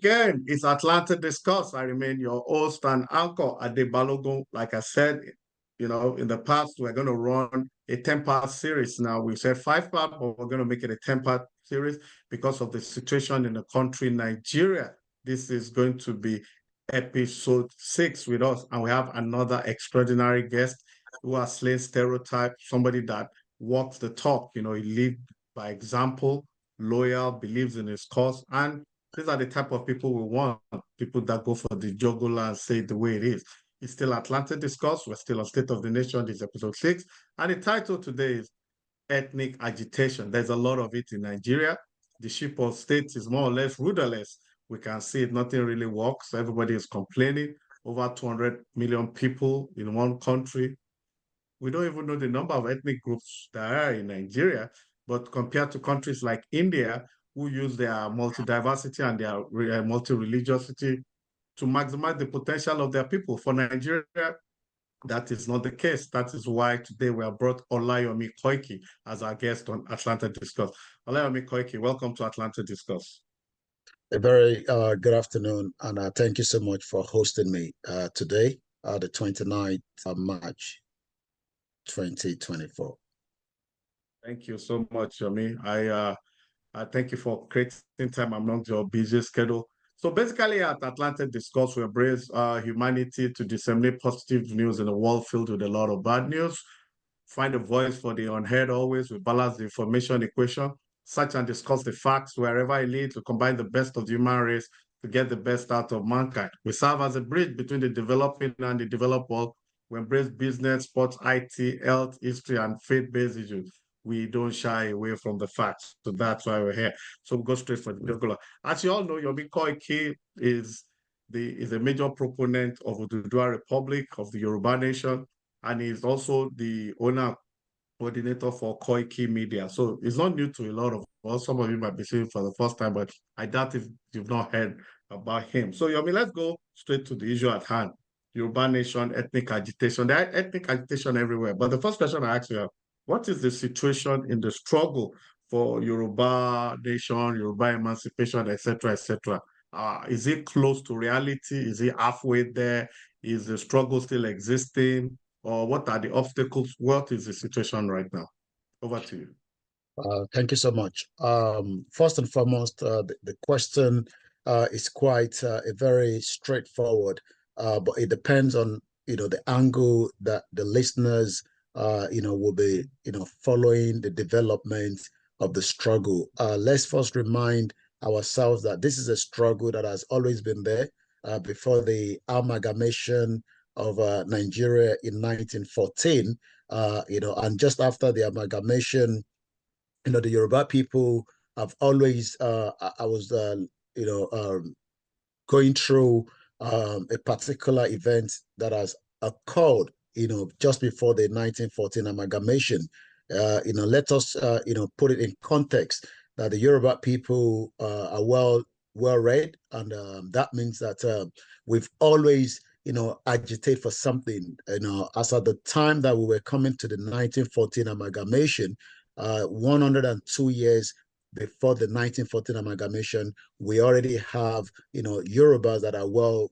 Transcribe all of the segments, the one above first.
again, it's Atlanta Discuss. I remain your host and anchor at the Balogun. Like I said, in the past, we're going to run a 10-part series. Now, we said 5-part, but we're going to make it a 10-part series because of the situation in the country, Nigeria. This is going to be episode 6 with us, and we have another extraordinary guest who has slain stereotype, somebody that walks the talk. He leads by example, loyal, believes in his cause, and these are the type of people we want, people that go for the jugular and say it the way it is. It's still Atlanta Discuss. We're still on State of the Nation. This is episode 6. And the title today is Ethnic Agitation. There's a lot of it in Nigeria. The ship of state is more or less rudderless. We can see it, nothing really works. Everybody is complaining. Over 200 million people in one country. We don't even know the number of ethnic groups that are in Nigeria, but compared to countries like India, who use their multi-diversity and their multi-religiosity to maximize the potential of their people. For Nigeria, that is not the case. That is why today we have brought Olayomi Koiki as our guest on Atlanta Discuss. Olayomi Koiki, welcome to Atlanta Discuss. A very good afternoon, and thank you so much for hosting me today, the 29th of March, 2024. Thank you so much, Yomi. I thank you for creating time among your busy schedule. So basically at Atlanta Discuss, we embrace humanity to disseminate positive news in a world filled with a lot of bad news. Find a voice for the unheard always. We balance the information equation, search and discuss the facts wherever it leads to combine the best of the human race to get the best out of mankind. We serve as a bridge between the developing and the developed world. We embrace business, sports, IT, health, history, and faith-based issues. We don't shy away from the facts. So that's why we're here. So we'll go straight for the jugular. As you all know, Yomi Koiki is a major proponent of the Oodua Republic, of the Yoruba Nation, and he's also the owner coordinator for Koiki Media. So it's not new to a lot of us. Some of you might be seeing for the first time, but I doubt if you've not heard about him. So Yomi, let's go straight to the issue at hand. Yoruba Nation, ethnic agitation. There are ethnic agitation everywhere. But the first question I ask you, what is the situation in the struggle for Yoruba Nation, Yoruba emancipation, etc., etc.? Is it close to reality? Is it halfway there? Is the struggle still existing? Or what are the obstacles? What is the situation right now? Over to you. Thank you so much. First and foremost, the question is quite a very straightforward, but it depends on the angle that the listeners will be following the development of the struggle. Let's first remind ourselves that this is a struggle that has always been there before the amalgamation of Nigeria in 1914, and just after the amalgamation, the Yoruba people have always, I was, going through a particular event that has occurred, just before the 1914 amalgamation. Let us, put it in context that the Yoruba people are well read, and that means that we've always agitate for something. As at the time that we were coming to the 1914 amalgamation, 102 years before the 1914 amalgamation, we already have Yorubas that are well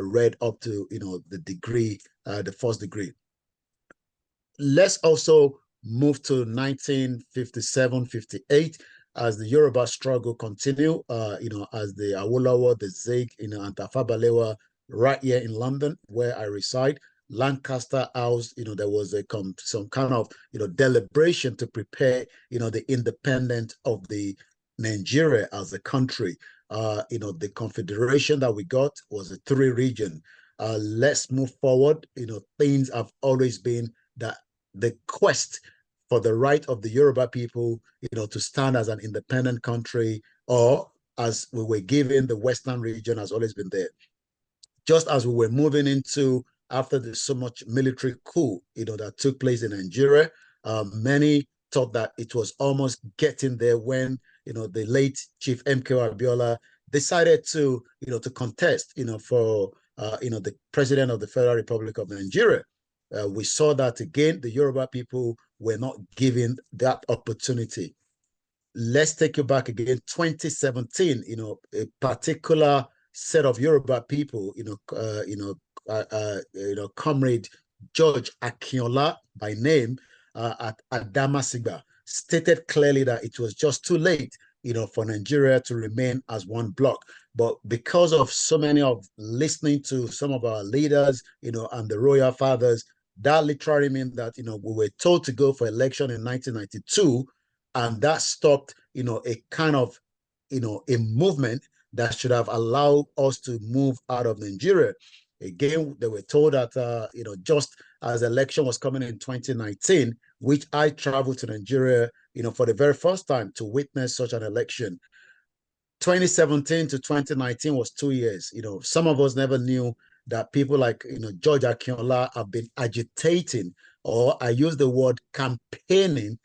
read up to the degree, the first degree. Let's also move to 1957-58 as the Yoruba struggle continue. As the Awolowo, the Zig, and Tafawa Balewa, right here in London, where I reside, Lancaster House, there was some kind of deliberation to prepare the independence of the Nigeria as a country. The confederation that we got was a 3-region. Let's move forward. Things have always been that the quest for the right of the Yoruba people, to stand as an independent country, or as we were given the Western region, has always been there. Just as we were moving into, after the so much military coup, that took place in Nigeria, many thought that it was almost getting there when, the late Chief MK Abiola decided to contest, for, the President of the Federal Republic of Nigeria. We saw that again, the Yoruba people were not given that opportunity. let's take you back again, 2017, a particular set of Yoruba people, Comrade George Akinola by name, at Damasigba, stated clearly that it was just too late, for Nigeria to remain as one bloc. But because of so many of listening to some of our leaders, and the royal fathers, that literally means that, we were told to go for election in 1992, and that stopped, a kind of, a movement that should have allowed us to move out of Nigeria. Again, they were told that, just as election was coming in 2019, which I traveled to Nigeria, for the very first time to witness such an election. 2017 to 2019 was 2 years. Some of us never knew that people like, George Akinola have been agitating, or I use the word campaigning,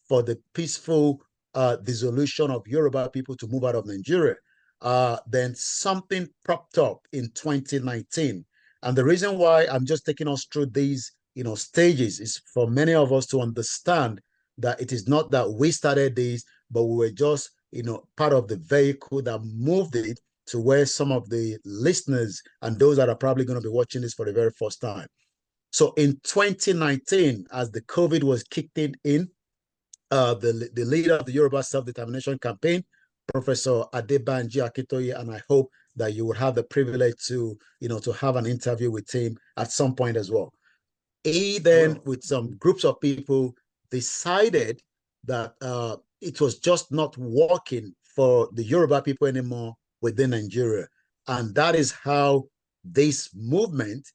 for the peaceful dissolution of Yoruba people to move out of Nigeria. Then something propped up in 2019. And the reason why I'm just taking us through these, stages is for many of us to understand that it is not that we started these, but we were just, part of the vehicle that moved it to where some of the listeners and those that are probably going to be watching this for the very first time. So in 2019, as the COVID was kicked in, the leader of the Yoruba Self-Determination Campaign, Professor Adebanji Akintoye, and I hope that you would have the privilege to, to have an interview with him at some point as well. He then, with some groups of people, decided that it was just not working for the Yoruba people anymore within Nigeria. And that is how this movement,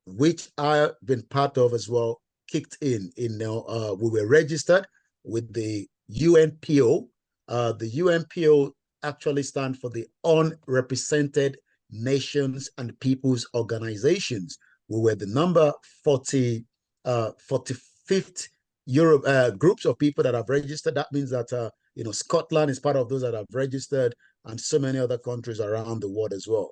which I've been part of as well, kicked in. We were registered with the UNPO. The UNPO actually stands for the Unrepresented Nations and Peoples Organizations. We were the number 45th groups of people that have registered. That means that Scotland is part of those that have registered, and so many other countries around the world as well.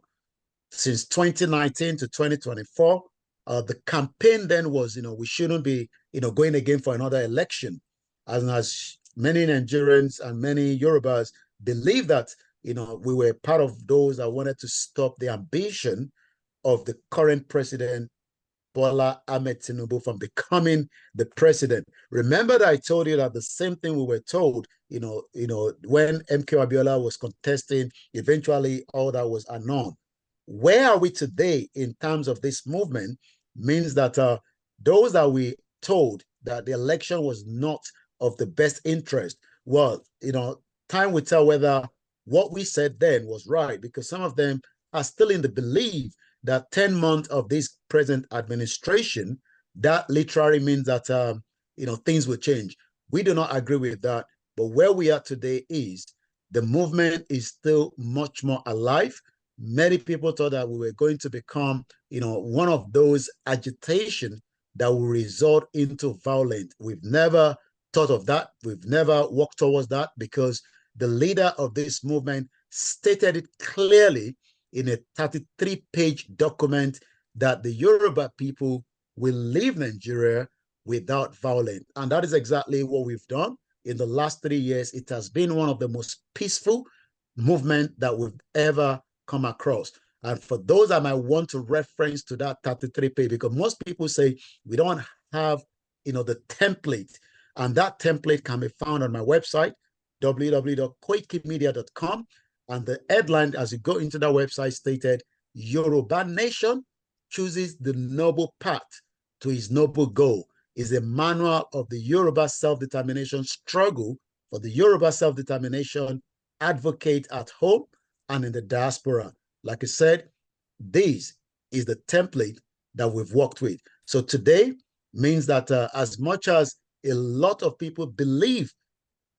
Since 2019 to 2024, the campaign then was, we shouldn't be, going again for another election, as many Nigerians and many Yorubas believe that, we were part of those that wanted to stop the ambition of the current president, Bola Ahmed Tinubu, from becoming the president. Remember that I told you that the same thing we were told, when MK Abiola was contesting, eventually all that was annulled. Where are we today in terms of this movement means that those that we told that the election was not of the best interest, well, time will tell whether what we said then was right, because some of them are still in the belief that 10 months of this present administration, that literally means that, things will change. We do not agree with that. But where we are today is the movement is still much more alive. Many people thought that we were going to become, one of those agitation that will result into violence. We've never thought of that. We've never walked towards that, because the leader of this movement stated it clearly in a 33-page document that the Yoruba people will leave Nigeria without violence. And that is exactly what we've done. In the last 3 years, it has been one of the most peaceful movements that we've ever come across. And for those that might want to reference to that 33-page, because most people say we don't have, the template, and that template can be found on my website, www.koikimedia.com. And the headline, as you go into that website, stated, Yoruba Nation chooses the noble path to his noble goal, is a manual of the Yoruba self-determination struggle for the Yoruba self-determination advocate at home and in the diaspora. Like I said, this is the template that we've worked with. So today means that as much as a lot of people believe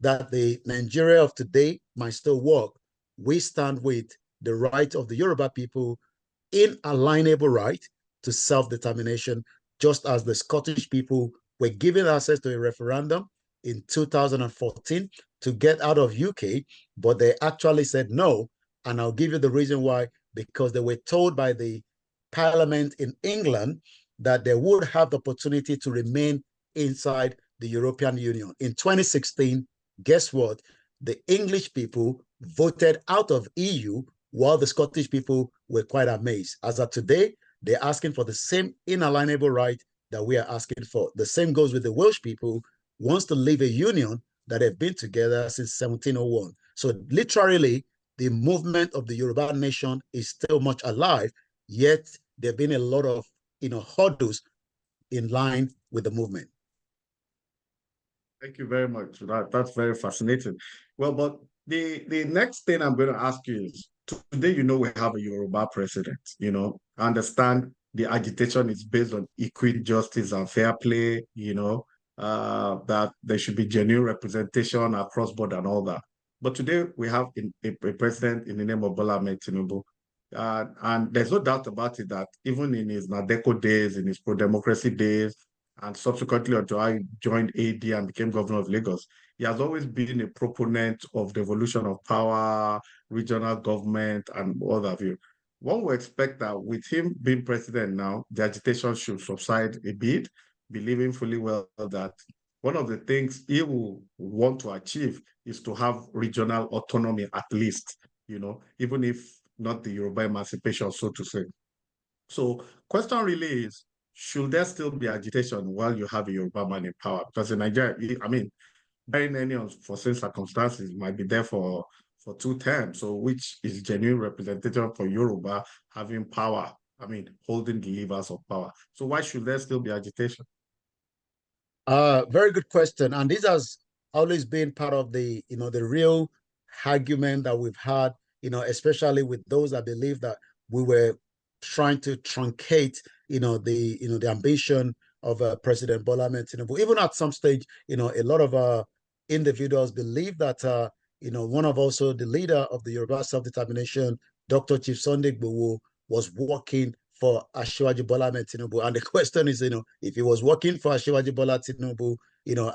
that the Nigeria of today might still work, we stand with the right of the Yoruba people, inalienable right to self-determination, just as the Scottish people were given access to a referendum in 2014 to get out of UK, but they actually said no. And I'll give you the reason why, because they were told by the Parliament in England that they would have the opportunity to remain inside the European Union. In 2016, guess what? the English people voted out of EU, while the Scottish people were quite amazed. As of today, they're asking for the same inalienable right that we are asking for. The same goes with the Welsh people, wants to leave a union that have been together since 1701. So literally, the movement of the Yoruba nation is still much alive, yet there have been a lot of hurdles in line with the movement. Thank you very much. That's very fascinating. Well, but the next thing I'm going to ask you is, today, we have a Yoruba president. I understand the agitation is based on equity, justice, and fair play, that there should be genuine representation across board and all that. But today we have a president in the name of Bola Ahmed Tinubu. And there's no doubt about it that even in his Nadeko days, in his pro-democracy days, and subsequently joined AD and became governor of Lagos, he has always been a proponent of devolution of power, regional government, and all that view. One would expect that with him being president now, the agitation should subside a bit, believing fully well that one of the things he will want to achieve is to have regional autonomy at least, even if not the Yoruba emancipation, so to say. So question really is, should there still be agitation while you have a Yoruba man in power? Because in Nigeria, I mean, barring any unforeseen circumstances, might be there for 2 terms. So which is genuine representation for Yoruba having power, holding the levers of power. So why should there still be agitation? Very good question. And this has always been part of the real argument that we've had, especially with those that believe that we were trying to truncate, the ambition of President Bola Ahmed Tinubu. Even at some stage, a lot of individuals believe that, one of also the leader of the Yoruba self-determination, Dr. Chief Sunday Igwe, was working for Asiwaju Bola Ahmed Tinubu. And the question is, if he was working for Asiwaju Bola Tinubu,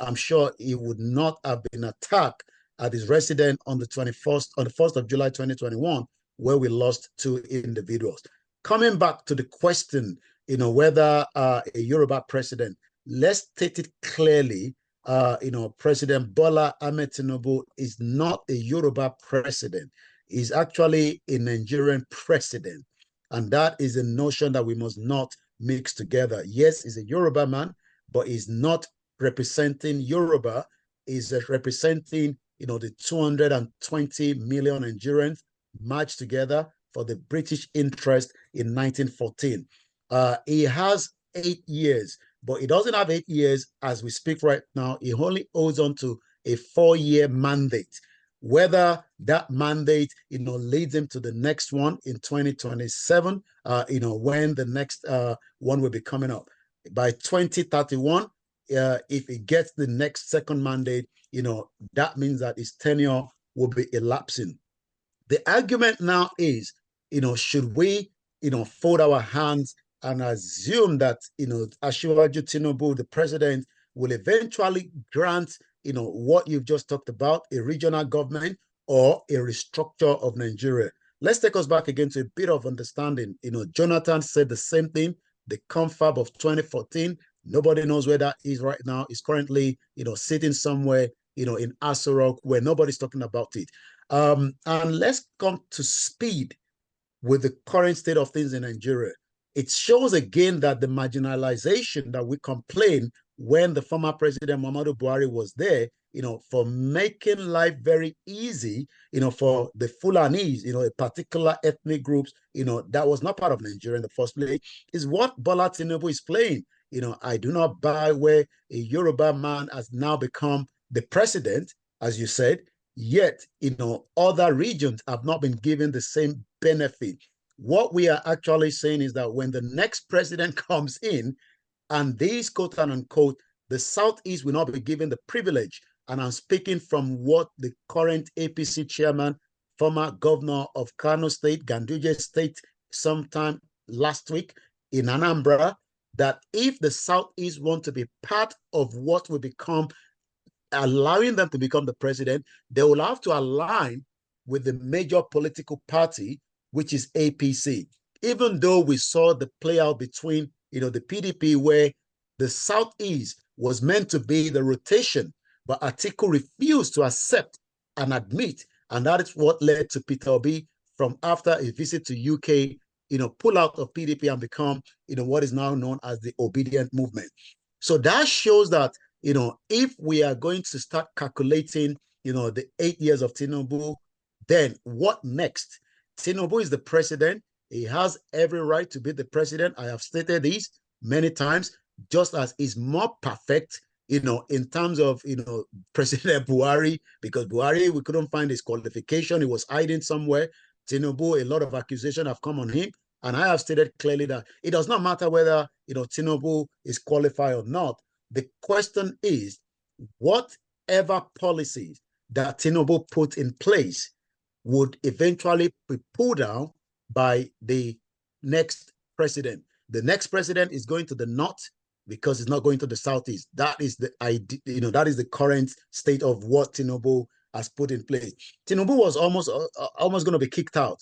I'm sure he would not have been attacked at his residence on the 1st of July 2021, where we lost 2 individuals. Coming back to the question, whether a Yoruba president, let's state it clearly, President Bola Ahmed Tinubu is not a Yoruba president. He's actually a Nigerian president. And that is a notion that we must not mix together. Yes, he's a Yoruba man, but he's not representing Yoruba. He's representing, the 220 million Nigerians marched together for the British interest in 1914. He has 8 years, but he doesn't have 8 years as we speak right now. He only holds on to a 4-year mandate. Whether that mandate, leads him to the next one in 2027, when the next one will be coming up. By 2031, if he gets the next second mandate, that means that his tenure will be elapsing. The argument now is, should we, fold our hands and assume that, Asiwaju Tinubu, the president, will eventually grant, what you've just talked about, a regional government or a restructure of Nigeria? Let's take us back again to a bit of understanding. Jonathan said the same thing, the confab of 2014. Nobody knows where that is right now. It's currently, sitting somewhere, in Aso Rock where nobody's talking about it. And let's come to speed with the current state of things in Nigeria. It shows again that the marginalization that we complained when the former president Muhammadu Buhari was there, for making life very easy, for the Fulanis, a particular ethnic groups, that was not part of Nigeria in the first place, is what Bola Tinubu is playing. I do not buy where a Yoruba man has now become the president, as you said, yet, other regions have not been given the same benefit. What we are actually saying is that when the next president comes in, and these quote unquote, the Southeast will not be given the privilege. And I'm speaking from what the current APC chairman, former governor of Kano State, Ganduje State, sometime last week in Anambra, that if the Southeast want to be part of what will become, allowing them to become the president, they will have to align with the major political party, which is APC. Even though we saw the play out between, the PDP, where the Southeast was meant to be the rotation, but Atiku refused to accept and admit. And that is what led to Peter Obi, from after a visit to UK, pull out of PDP and become, what is now known as the Obedient Movement. So that shows that, if we are going to start calculating, the 8 years of Tinubu, then what next? Tinubu is the president. He has every right to be the president. I have stated this many times, just as is more perfect, in terms of, President Buhari, because Buhari, we couldn't find his qualification. He was hiding somewhere. Tinubu, a lot of accusations have come on him. And I have stated clearly that it does not matter whether, Tinubu is qualified or not. The question is, whatever policies that Tinubu put in place would eventually be pulled down by the next president. The next president is going to the north because it's not going to the southeast. That is the idea, that is the current state of what Tinubu has put in place. Tinubu was almost going to be kicked out,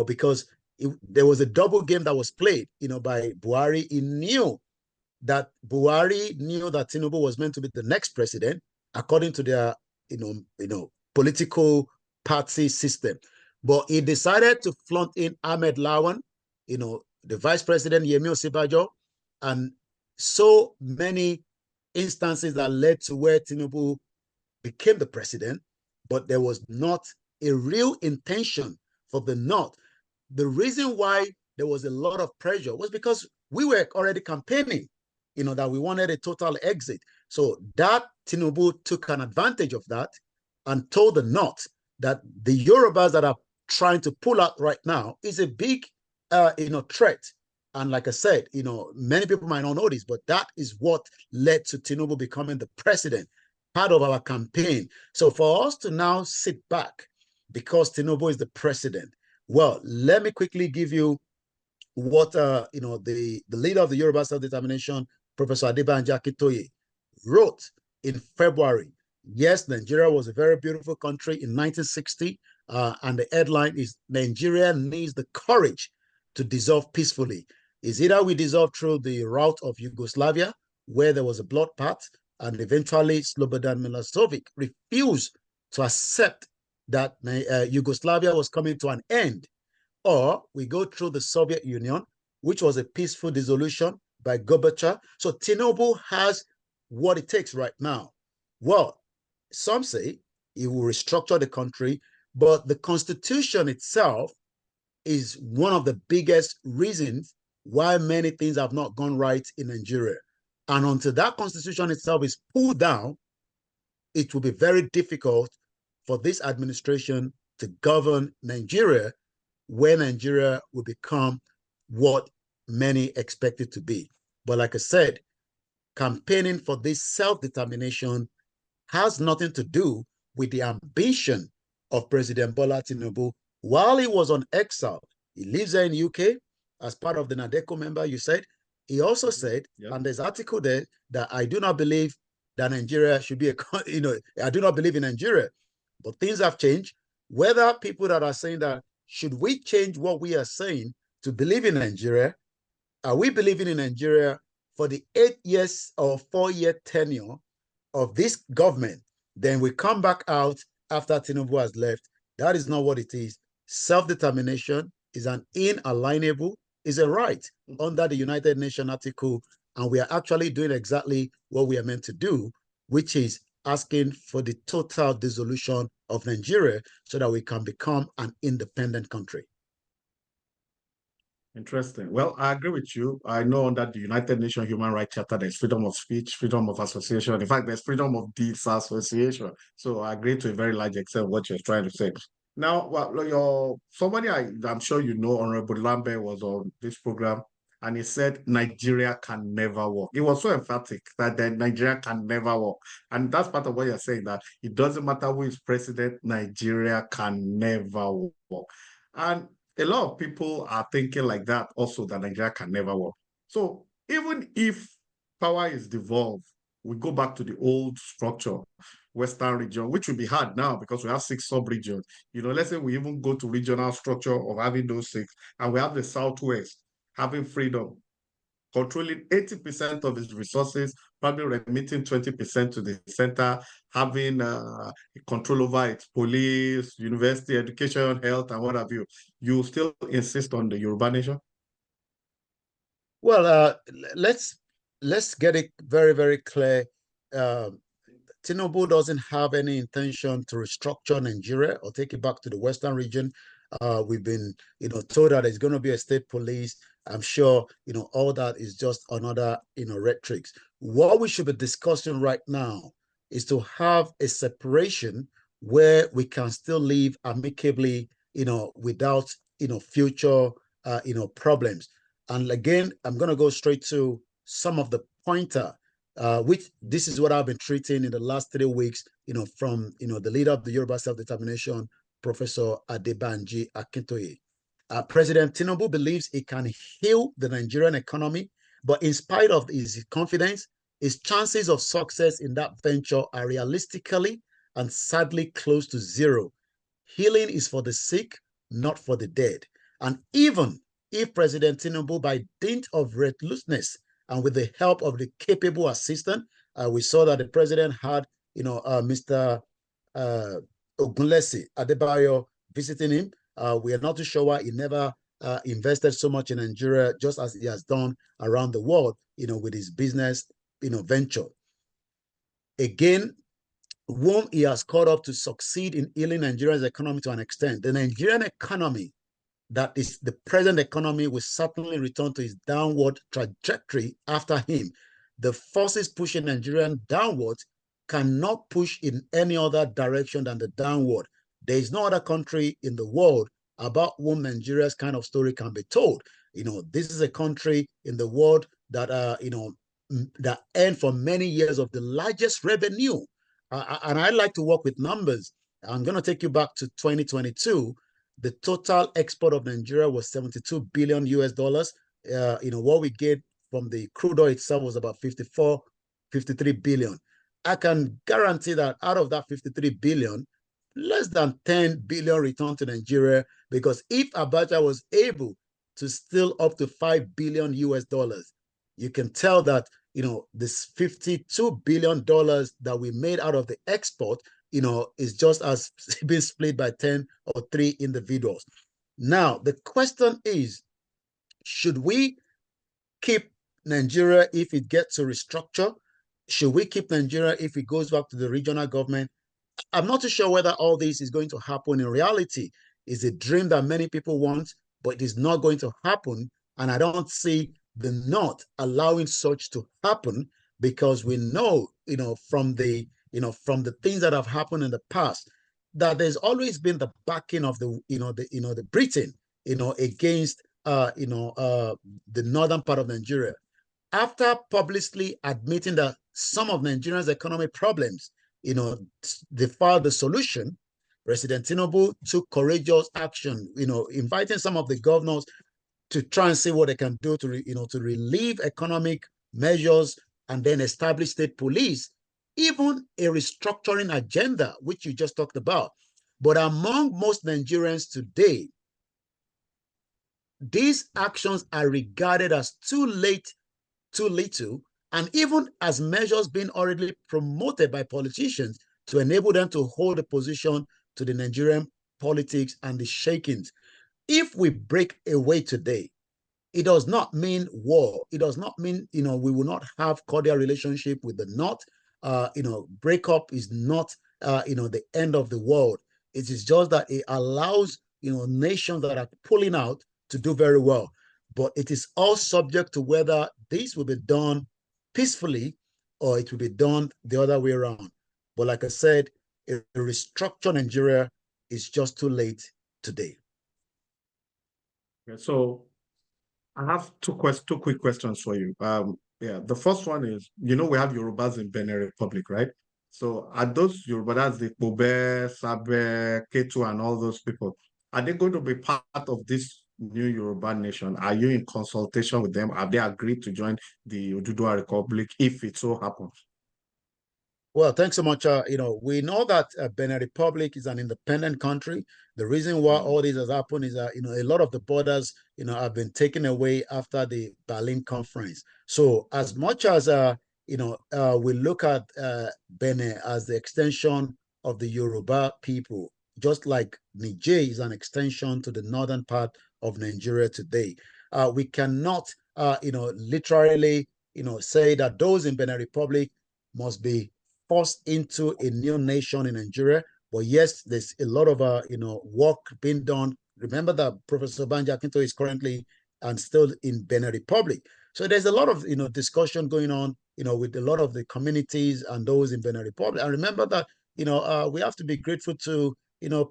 because there was a double game that was played, by Buhari. He knew that Tinubu was meant to be the next president according to their, political party system. But he decided to flaunt in Ahmed Lawan, the vice president, Yemi Osinbajo, and so many instances that led to where Tinubu became the president, but there was not a real intention for the North. The reason why there was a lot of pressure was because we were already campaigning, that we wanted a total exit. So that Tinubu took an advantage of that and told the North that the Yorubas that are trying to pull out right now is a big, threat. And like I said, many people might not know this, but that is what led to Tinubu becoming the president, part of our campaign. So for us to now sit back because Tinubu is the president, well, let me quickly give you what, the leader of the Yoruba Self-Determination, Professor Adebanjo Akintoye, wrote in February. Yes, Nigeria was a very beautiful country in 1960, and the headline is Nigeria needs the courage to dissolve peacefully. Is either we dissolve through the route of Yugoslavia, where there was a bloodbath, and eventually Slobodan Milosevic refused to accept that Yugoslavia was coming to an end, or we go through the Soviet Union, which was a peaceful dissolution by Gorbachev. So Tinubu has what it takes right now. Well, some say he will restructure the country, but the constitution itself is one of the biggest reasons why many things have not gone right in Nigeria. And until that constitution itself is pulled down, it will be very difficult for this administration to govern Nigeria, where Nigeria will become what many expect it to be. But like I said, campaigning for this self-determination has nothing to do with the ambition of President Bola Tinubu. While he was on exile, he lives there in UK as part of the NADECO member, you said. He also said, and there's an article there, that I do not believe that Nigeria should be I do not believe in Nigeria. But things have changed. Whether people that are saying that, should we change what we are saying to believe in Nigeria? Are we believing in Nigeria for the 8 years or 4-year tenure of this government? Then we come back out after Tinubu has left. That is not what it is. Self-determination is an inalienable, is a right under the United Nations article. And we are actually doing exactly what we are meant to do, which is asking for the total dissolution of Nigeria so that we can become an independent country. Interesting. Well, I agree with you. I know under the United Nations Human Rights Charter, there's freedom of speech, freedom of association. In fact, there's freedom of disassociation. So I agree to a very large extent what you're trying to say. Now, well, somebody I'm sure you know, Honorable Lambert, was on this program, and he said Nigeria can never work. He was so emphatic that Nigeria can never work. And that's part of what you're saying, that it doesn't matter who is president, Nigeria can never work. And a lot of people are thinking like that also, that Nigeria can never work. So even if power is devolved, we go back to the old structure, Western region, which will be hard now because we have 6 sub-regions. Let's say we even go to regional structure of having those 6, and we have the Southwest having freedom. controlling 80% of its resources, probably remitting 20% to the center, having control over its police, university, education, health, and what have you. You still insist on the Yoruba Nation? Well, let's get it very, very clear. Tinubu doesn't have any intention to restructure Nigeria or take it back to the Western region. We've been, told that there's going to be a state police. I'm sure, all that is just another, rhetoric. What we should be discussing right now is to have a separation where we can still live amicably, without, future, problems. And again, I'm going to go straight to some of the pointer, which this is what I've been treating in the last 3 weeks, from, the leader of the Yoruba Self-Determination, Professor Adebanji Akintoye. President Tinubu believes he can heal the Nigerian economy, but in spite of his confidence, his chances of success in that venture are realistically and sadly close to zero. Healing is for the sick, not for the dead. And even if President Tinubu, by dint of recklessness and with the help of the capable assistant, we saw that the president had, Mr. Ogunlesi Adebayo visiting him. We are not too sure why he never invested so much in Nigeria, just as he has done around the world, with his business, venture. Again, whom he has called up to succeed in healing Nigeria's economy to an extent. The Nigerian economy, that is the present economy, will certainly return to its downward trajectory after him. The forces pushing Nigerian downwards cannot push in any other direction than the downward. There is no other country in the world about whom Nigeria's kind of story can be told. This is a country in the world that, that earned for many years of the largest revenue. And I like to work with numbers. I'm going to take you back to 2022. The total export of Nigeria was 72 billion US dollars. What we get from the crude oil itself was about 53 billion. I can guarantee that out of that 53 billion, less than 10 billion returned to Nigeria, because if Abacha was able to steal up to 5 billion US dollars, you can tell that, this $52 billion that we made out of the export, is just as being split by 10 or 3 individuals. Now, the question is, should we keep Nigeria if it gets to restructure? Should we keep Nigeria if it goes back to the regional government? I'm not too sure whether all this is going to happen in reality. It's a dream that many people want, but it is not going to happen. And I don't see the North allowing such to happen, because we know, from the things that have happened in the past, that there's always been the backing of the Britain, against the northern part of Nigeria. After publicly admitting that some of Nigeria's economic problems, they found the solution, President Tinubu took courageous action, inviting some of the governors to try and see what they can do to, to relieve economic measures and then establish state police, even a restructuring agenda, which you just talked about. But among most Nigerians today, these actions are regarded as too late, too little, and even as measures being already promoted by politicians to enable them to hold a position to the Nigerian politics and the shakings. If we break away today, it does not mean war. It does not mean, we will not have cordial relationship with the North. Breakup is not, the end of the world. It is just that it allows, nations that are pulling out to do very well. But it is all subject to whether this will be done peacefully or it will be done the other way around. But like I said, a restructure Nigeria is just too late today. Yeah, so I have two quick questions for you. The first one is, we have Yorubas in Benin Republic, right? So are those Yorubas, the Kobe, Sabe, Ketu, and all those people, are they going to be part of this new Yoruba nation? Are you in consultation with them? Have they agreed to join the Oduduwa Republic if it so happens? Well, thanks so much. We know that Benin Republic is an independent country. The reason why all this has happened is that, a lot of the borders, have been taken away after the Berlin Conference. So as much as, we look at Benin as the extension of the Yoruba people, just like Niger is an extension to the northern part of Nigeria today. We cannot, literally, say that those in Benin Republic must be forced into a new nation in Nigeria. But yes, there's a lot of work being done. Remember that Professor Banji Akintoye is currently and still in Benin Republic. So there's a lot of discussion going on, with a lot of the communities and those in Benin Republic. And remember that we have to be grateful to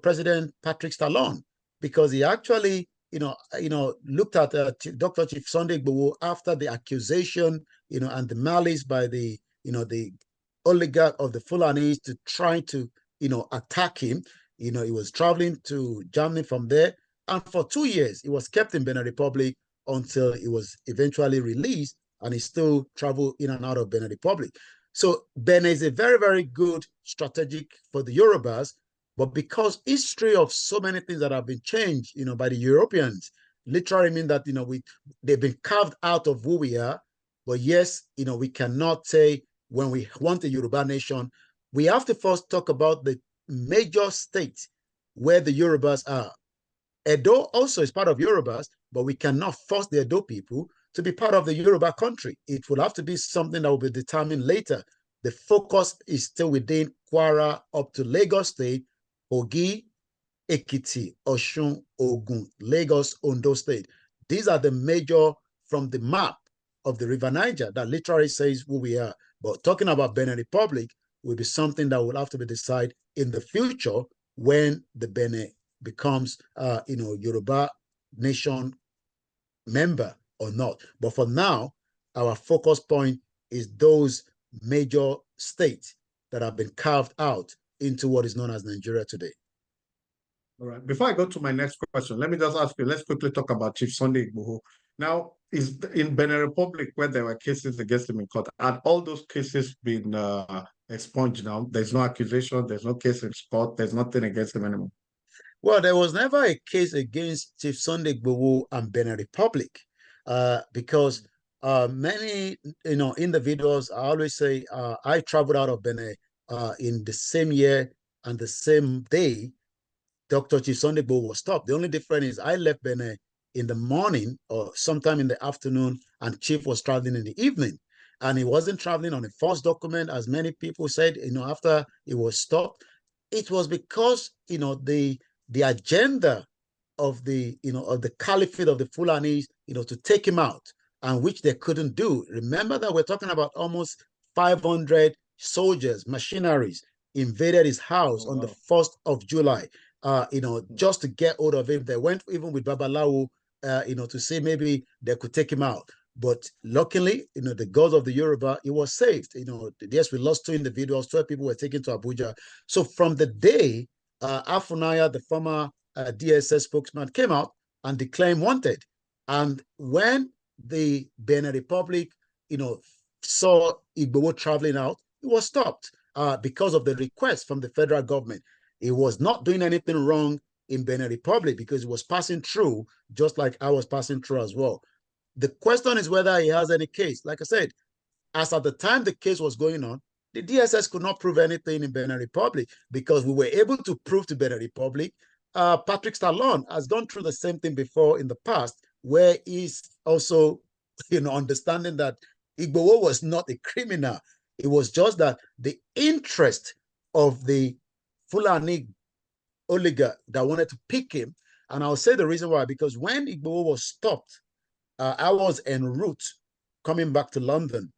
President Patrick Talon, because he actually looked at Dr. Chief Sunday Igboho after the accusation and the malice by the the oligarch of the Fulanis to try to, attack him. He was traveling to Germany from there. And for 2 years, he was kept in Benin Republic until he was eventually released, and he still traveled in and out of Benin Republic. So Benin is a very, very good strategic for the Yorubas, but because history of so many things that have been changed, by the Europeans, literally mean that, they've been carved out of who we are. But yes, we cannot say, when we want a Yoruba nation, we have to first talk about the major states where the Yorubas are. Edo also is part of Yorubas, but we cannot force the Edo people to be part of the Yoruba country. It will have to be something that will be determined later. The focus is still within Kwara up to Lagos State, Ogi, Ekiti, Osun, Ogun, Lagos, Ondo State. These are the major from the map of the River Niger that literally says who we are. But talking about Benin Republic will be something that will have to be decided in the future when the Benin becomes, Yoruba Nation member or not. But for now, our focus point is those major states that have been carved out into what is known as Nigeria today. All right. Before I go to my next question, let me just ask you, let's quickly talk about Chief Sunday Igboho. Now, is in Benin Republic, where there were cases against him in court, had all those cases been expunged now? There's no accusation, there's no case in court, there's nothing against him anymore. Well, there was never a case against Chief Sunday Igboho and Benin Republic, because many, individuals, I always say, I traveled out of Benin in the same year and the same day Dr. Chief Sunday Igboho was stopped. The only difference is I left Benin in the morning or sometime in the afternoon, and Chief was traveling in the evening. And he wasn't traveling on a false document, as many people said, after he was stopped. It was because, the agenda of the, of the caliphate of the Fulanis, to take him out, and which they couldn't do. Remember that we're talking about almost 500 soldiers, machineries invaded his house on the 1st of July. Just to get hold of him. They went even with Babalawo, to say maybe they could take him out. But luckily, the gods of the Yoruba, he was saved. Yes, we lost 2 individuals, 12 people were taken to Abuja. So from the day Afunaya, the former DSS spokesman, came out and declared him wanted. And when the Benin Republic, saw Igboho traveling out, he was stopped because of the request from the federal government. He was not doing anything wrong in Benin Republic because he was passing through, just like I was passing through as well. The question is whether he has any case. Like I said, as at the time the case was going on, the DSS could not prove anything in Benin Republic because we were able to prove to Benin Republic. Patrick Talon has gone through the same thing before in the past, where he's also, understanding that Igboho was not a criminal. It was just that the interest of the Fulani oligarch that wanted to pick him. And I'll say the reason why, because when Igboho was stopped, I was en route coming back to London.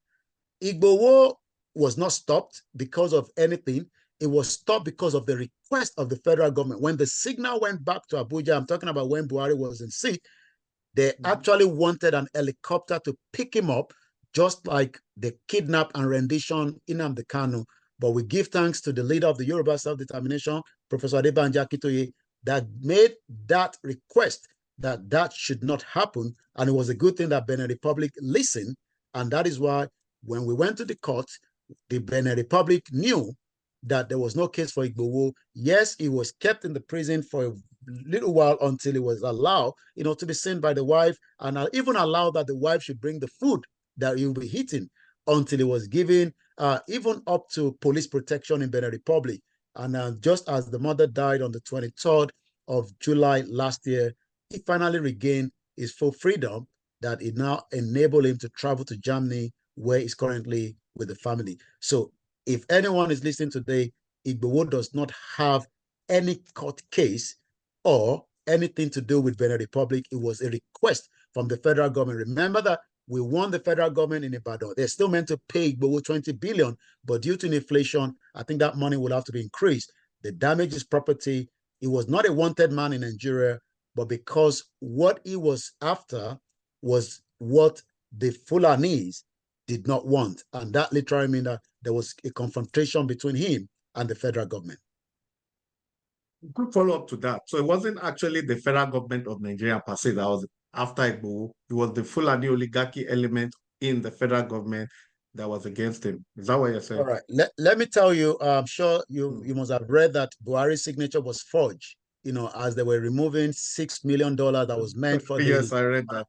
Igboho was not stopped because of anything. It was stopped because of the request of the federal government. When the signal went back to Abuja, I'm talking about when Buhari was in seat, they actually wanted an helicopter to pick him up, just like the kidnap and rendition Nnamdi Kanu. But we give thanks to the leader of the Yoruba Self-Determination, Professor Banji Akintoye, that made that request that should not happen. And it was a good thing that Benin Republic listened. And that is why when we went to the court, the Benin Republic knew that there was no case for Igbo. Yes, he was kept in the prison for a little while until he was allowed, to be seen by the wife, and even allowed that the wife should bring the food that he will be eating until he was given even up to police protection in Benin Republic. And just as the mother died on the 23rd of July last year, he finally regained his full freedom that it now enabled him to travel to Germany, where he's currently with the family. So if anyone is listening today, Igbo does not have any court case or anything to do with Benin Republic. It was a request from the federal government. Remember that we won the federal government in Ibadan. They're still meant to pay Igbo 20 billion, but due to inflation, I think that money will have to be increased. The damage is property. He was not a wanted man in Nigeria, but because what he was after was what the Fulanese did not want. And that literally means that there was a confrontation between him and the federal government. Quick follow-up to that. So it wasn't actually the federal government of Nigeria per se that was after Igbo. It was the Fulani oligarchy element in the federal government that was against him. Is that what you're saying? All right. Let me tell you, I'm sure you must have read that Buhari's signature was forged, as they were removing $6 million that was meant for Yes, I read that.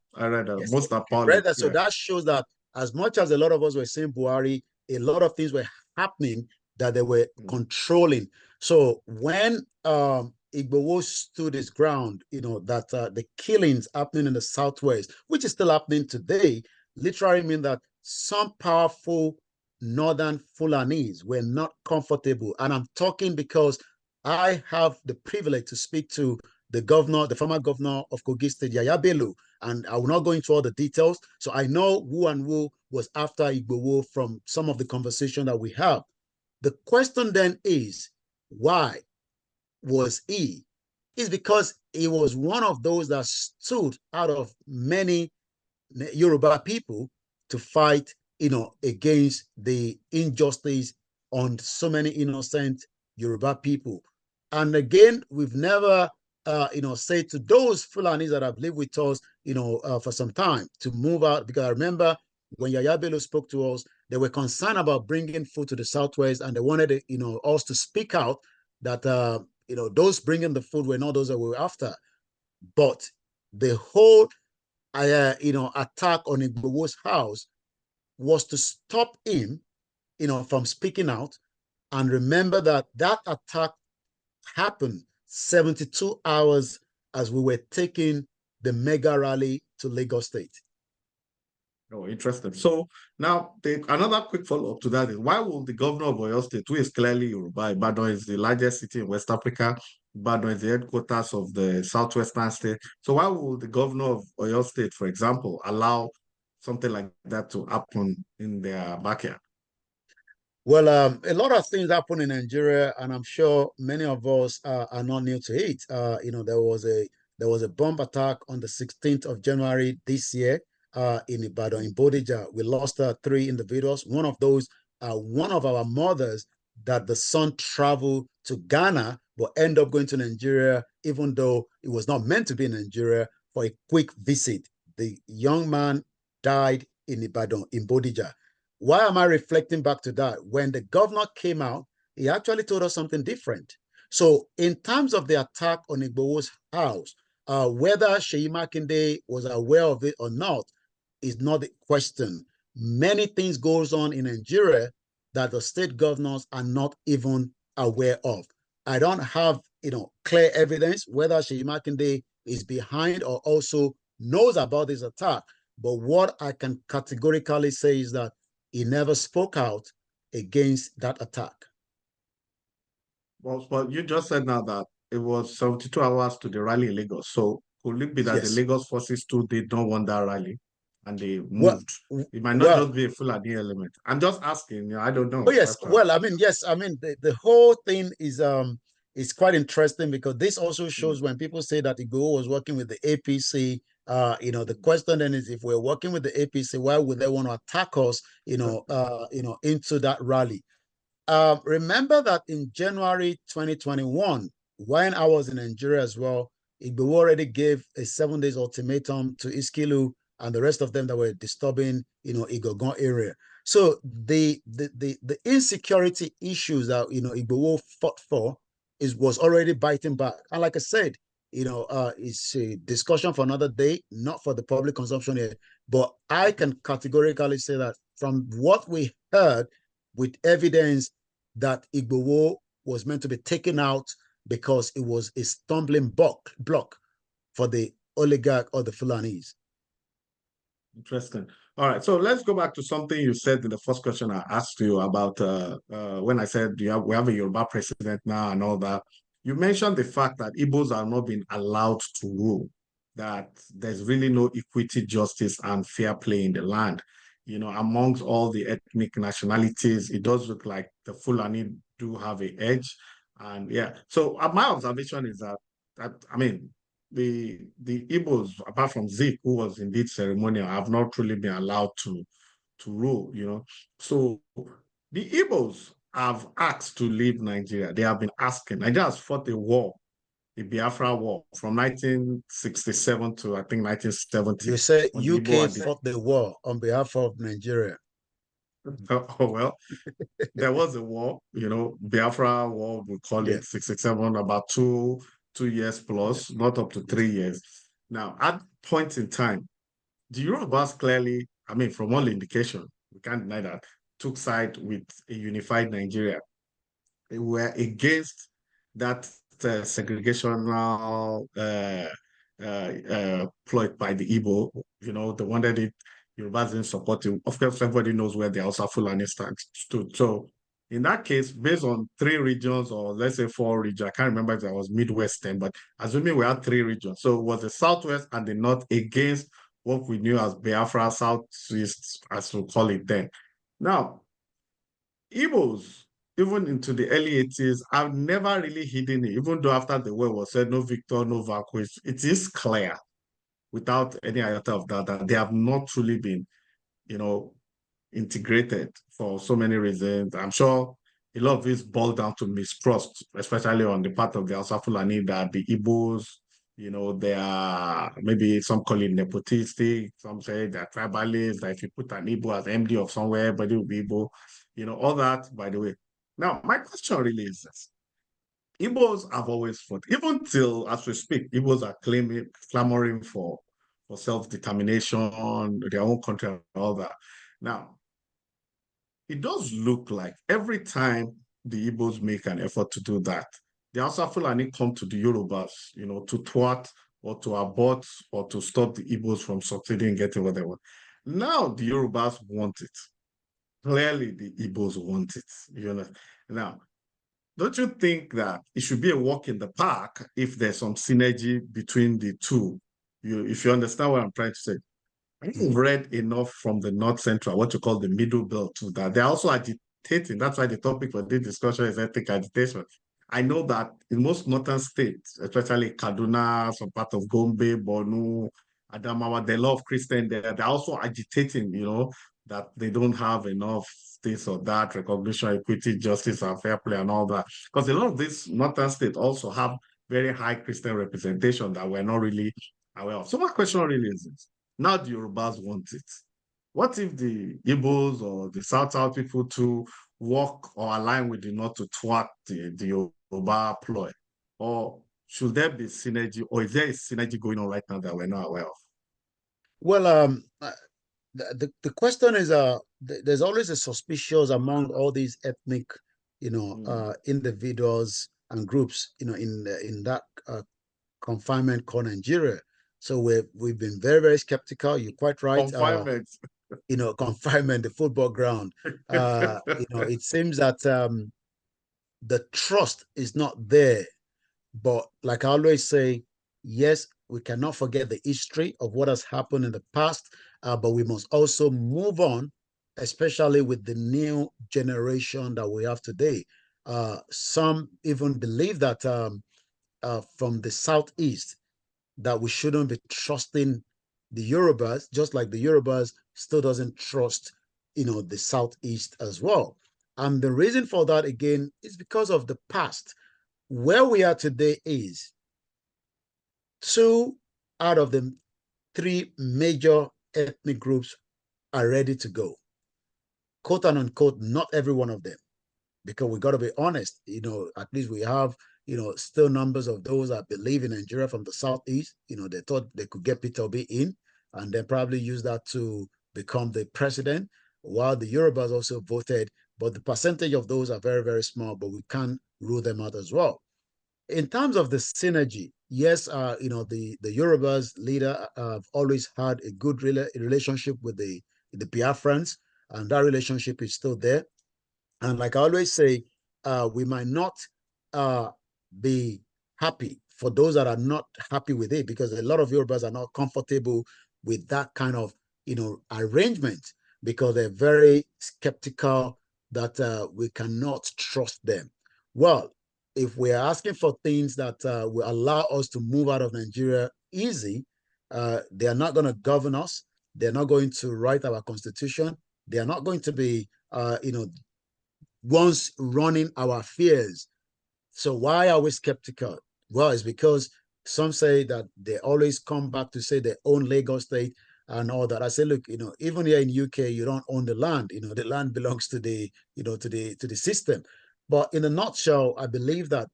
Yes, Most appalling. read that. So that shows that as much as a lot of us were saying Buhari, a lot of things were happening that they were controlling. So when Igbo stood his ground, that the killings happening in the Southwest, which is still happening today, literally mean that some powerful northern Fulanese were not comfortable. And I'm talking because I have the privilege to speak to the governor, the former governor of Kogi State, Yaya Bello, and I will not go into all the details. So I know who and who was after Igbo from some of the conversation that we have. The question then is, why was he? It's because he was one of those that stood out of many Yoruba people to fight, against the injustice on so many innocent Yoruba people. And again, we've never, said to those Fulanis that have lived with us, for some time to move out, because I remember when Yaya Bello spoke to us, they were concerned about bringing food to the Southwest, and they wanted, us to speak out that, those bringing the food were not those that we were after. But the whole, attack on Igbo's house was to stop him, from speaking out. And remember that attack happened 72 hours as we were taking the mega rally to Lagos State. Oh, interesting. So now another quick follow-up to that is, why will the governor of Oyo State, who is clearly Yoruba, Ibadan is the largest city in West Africa, Ibadan is the headquarters of the southwestern state. So why will the governor of Oyo State, for example, allow something like that to happen in their backyard? Well, a lot of things happen in Nigeria, and I'm sure many of us are not new to it. There was a bomb attack on the 16th of January this year in Ibadan, in Bodija. We lost 3 individuals. One of those, one of our mothers, that the son traveled to Ghana, but ended up going to Nigeria, even though it was not meant to be in Nigeria, for a quick visit. The young man died in Ibadan, in Bodija. Why am I reflecting back to that? When the governor came out, he actually told us something different. So in terms of the attack on Igbo's house, whether Seyi Makinde was aware of it or not is not the question. Many things goes on in Nigeria that the state governors are not even aware of. I don't have, clear evidence whether Seyi Makinde is behind or also knows about this attack. But what I can categorically say is that he never spoke out against that attack. Well, you just said now that it was 72 hours to the rally in Lagos. So could it be that the Lagos forces too did not want that rally and they moved? It might not just be a Fulani element. I'm just asking, I don't know. Oh, yes. Well, I mean, yes. I mean, the whole thing is quite interesting, because this also shows when people say that Igwe was working with the APC. The question then is, if we're working with the APC, why would they want to attack us, into that rally? Remember that in January 2021, when I was in Nigeria as well, Igwe already gave a 7 days ultimatum to Iskilu and the rest of them that were disturbing, Igogon area. So the insecurity issues that, Igbo fought for was already biting back. And like I said, it's a discussion for another day, not for the public consumption here. But I can categorically say that from what we heard with evidence that Igbo was meant to be taken out because it was a stumbling block for the oligarch or the Fulanis. Interesting. All right, so let's go back to something you said in the first question I asked you about when I said we have a Yoruba president now and all that. You mentioned the fact that Igbos are not being allowed to rule, that there's really no equity, justice, and fair play in the land. Amongst all the ethnic nationalities, it does look like the Fulani do have an edge. And yeah, so my observation is that I mean, the Igbos, apart from Zik, who was indeed ceremonial, have not truly been allowed to rule, So the Igbos have asked to leave Nigeria. They have been asking. Nigeria has fought a war, the Biafra War, from 1967 to I think 1970. You say UK fought the war on behalf of Nigeria. Oh, well, there was a war, Biafra War, we call it 67, about two years plus, not up to 3 years. Now, at point in time, the Eurobus clearly, I mean, from all indication, we can't deny that, took side with a unified Nigeria. They were against that segregational ploy by the Igbo. They wanted it. Yorubas didn't support it. Of course, everybody knows where the Hausa Fulani stood. So in that case, based on 3 regions, or let's say 4 regions, I can't remember if that was Midwestern, but assuming we had 3 regions. So it was the Southwest and the North against what we knew as Biafra, Southeast, as we call it then. Now, Igbos, even into the early 80s, have never really hidden it, even though after the war was said, no victor, no vanquish. It is clear, without any iota of doubt, that they have not truly been, integrated for so many reasons. I'm sure a lot of this boils down to mistrust, especially on the part of the Hausa Fulani, that the Igbos, they are, maybe some call it nepotistic, some say they're tribalist, that if you put an Igbo as MD of somewhere, but it will be Igbo, all that, by the way. Now, my question really is this. Igbos have always fought, even till as we speak, Igbos are clamoring for self-determination, their own country and all that. Now, it does look like every time the Igbos make an effort to do that, the Hausa Fulani come to the Yorubas, to thwart or to abort or to stop the Igbos from succeeding, getting what they want. Now the Yorubas want it. Clearly, the Igbos want it. Now, don't you think that it should be a walk in the park if there's some synergy between the two? If you understand what I'm trying to say. I've read enough from the North Central, what you call the Middle Belt, to that they're also agitating. That's why the topic for this discussion is ethnic agitation. I know that in most northern states, especially Kaduna, some part of Gombe, Borno, Adamawa, there are a lot of Christians there. They're also agitating, that they don't have enough this or that, recognition, equity, justice, and fair play, and all that. Because a lot of these northern states also have very high Christian representation that we're not really aware of. So my question really is this. Now the Yorubas want it. What if the Igbos or the South people to work or align with the North to thwart the Yoruba ploy? Or should there be synergy, or is there a synergy going on right now that we're not aware of? Well, the question is, there's always a suspicious among all these ethnic, individuals and groups, in that confinement called Nigeria. So we've been very, very skeptical. You're quite right. Confinement. Confinement, the football ground. It seems that the trust is not there. But like I always say, yes, we cannot forget the history of what has happened in the past, but we must also move on, especially with the new generation that we have today. Some even believe that from the Southeast, that we shouldn't be trusting the Yorubas, just like the Yorubas still doesn't trust, the Southeast as well. And the reason for that, again, is because of the past. Where we are today is 2 out of the 3 major ethnic groups are ready to go. Quote and unquote, not every one of them, because we got to be honest, at least we have, still numbers of those that believe in Nigeria from the Southeast. They thought they could get Peter Obi in and then probably use that to become the president, while the Yorubas also voted. But the percentage of those are very, very small, but we can't rule them out as well. In terms of the synergy, yes, the Yorubas leader have always had a good relationship with the Biafrans, and that relationship is still there. And like I always say, we might not be happy for those that are not happy with it, because a lot of Yorubas are not comfortable with that kind of, arrangement, because they're very skeptical that we cannot trust them. Well, if we're asking for things that will allow us to move out of Nigeria easy, they are not going to govern us. They're not going to write our constitution. They are not going to be, ones running our affairs. So why are we skeptical? Well, it's because some say that they always come back to say they own Lagos State and all that. I say, look, even here in UK, you don't own the land. The land belongs to the, to the system. But in a nutshell, I believe that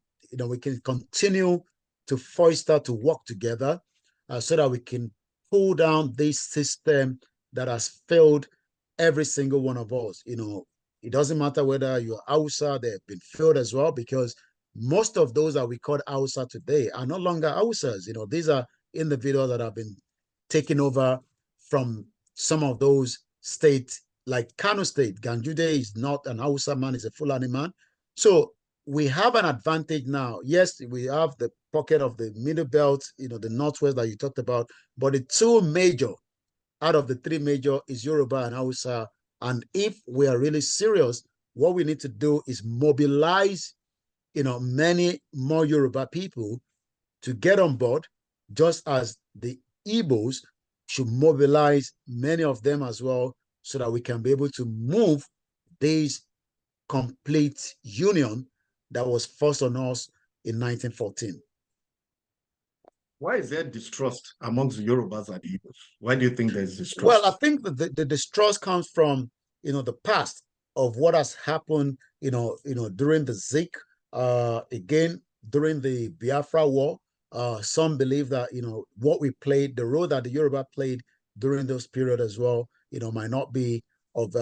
we can continue to foster, to work together, so that we can pull down this system that has failed every single one of us. It doesn't matter whether you're Hausa, they've been failed as well, because most of those that we call Hausa today are no longer Hausas. These are individuals that have been taken over from some of those states, like Kano State. Ganjude is not an Hausa man, he's a Fulani man. So we have an advantage now. Yes, we have the pocket of the middle belt, the Northwest that you talked about, but the two major out of the three major is Yoruba and Hausa. And if we are really serious, what we need to do is mobilize, many more Yoruba people to get on board, just as the Igbos should mobilize many of them as well, so that we can be able to move this complete union that was forced on us in 1914. Why is there distrust amongst the Yorubas and the Igbos? Why do you think there's distrust? Well, I think that the distrust comes from, the past of what has happened, during the Zik, again, during the Biafra War. Some believe that, what we played, the role that the Yoruba played during those period as well, might not be of,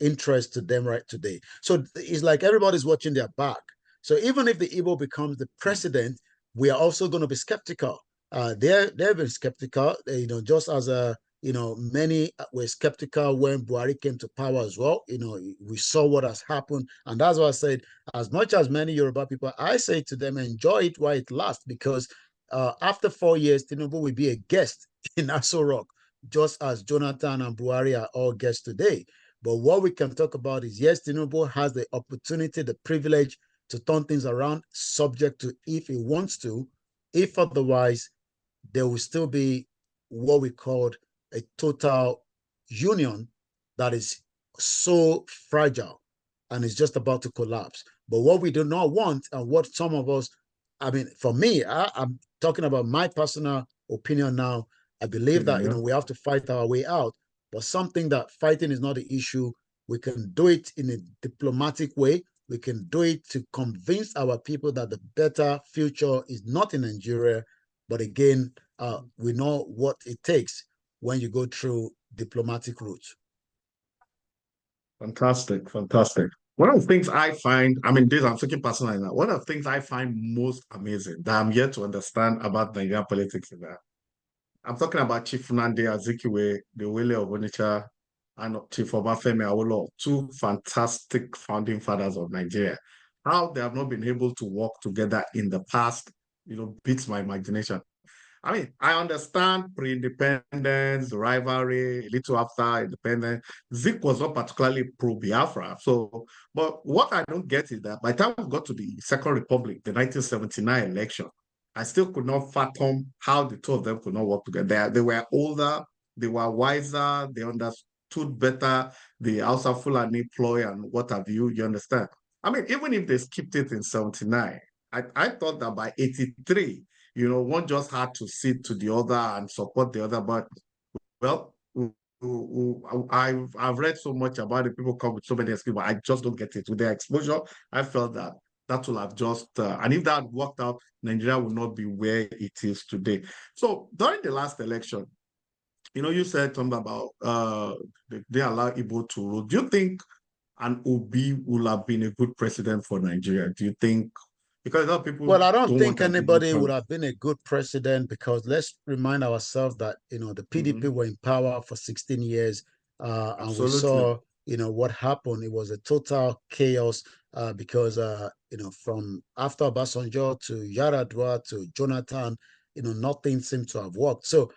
interest to them right today. So it's like everybody's watching their back. So even if the Igbo becomes the president, we are also going to be skeptical. They've been skeptical, just as many were skeptical when Buhari came to power as well. We saw what has happened. And that's why I said, as much as many Yoruba people, I say to them, enjoy it while it lasts, because after 4 years, Tinubu will be a guest in Aso Rock, just as Jonathan and Buhari are all guests today. But what we can talk about is, yes, Tinubu has the opportunity, the privilege to turn things around, subject to if he wants to. If otherwise, there will still be what we called a total union that is so fragile and is just about to collapse. But what we do not want, and what some of us, I mean, for me, I'm talking about my personal opinion now. I believe that, we have to fight our way out, but something that fighting is not the issue. We can do it in a diplomatic way. We can do it to convince our people that the better future is not in Nigeria. But again, we know what it takes when you go through diplomatic routes. Fantastic, fantastic. One of the things I find, I mean, this I'm speaking personally now, one of the things I find most amazing that I'm yet to understand about Nigerian politics is that I'm talking about Chief Nnamdi Azikiwe, the Wele of Onitsha, and Chief Obafemi Awolowo, two fantastic founding fathers of Nigeria. How they have not been able to work together in the past, beats my imagination. I mean, I understand pre-independence, rivalry, a little after independence. Zik was not particularly pro-Biafra. So, but what I don't get is that by the time we got to the Second Republic, the 1979 election, I still could not fathom how the two of them could not work together. They were older, they were wiser, they understood better the Hausa Fulani ploy and what have you, you understand? I mean, even if they skipped it in 79, I thought that by 83, one just had to sit to the other and support the other. But well, I've read so much about it. People come with so many excuses, but I just don't get it. With their exposure, I felt that that will have just, and if that worked out, Nigeria will not be where it is today. So during the last election, you said something about they allow Igbo to rule. Do you think an Obi will have been a good president for Nigeria? Do you think? Because a lot of people Well, I don't don't want think an Igbo anybody would president. have been a good president because let's remind ourselves that the PDP were in power for 16 years, and we Absolutely. saw what happened. It was a total chaos because from after Obasanjo to Yaradua to Jonathan, nothing seemed to have worked. So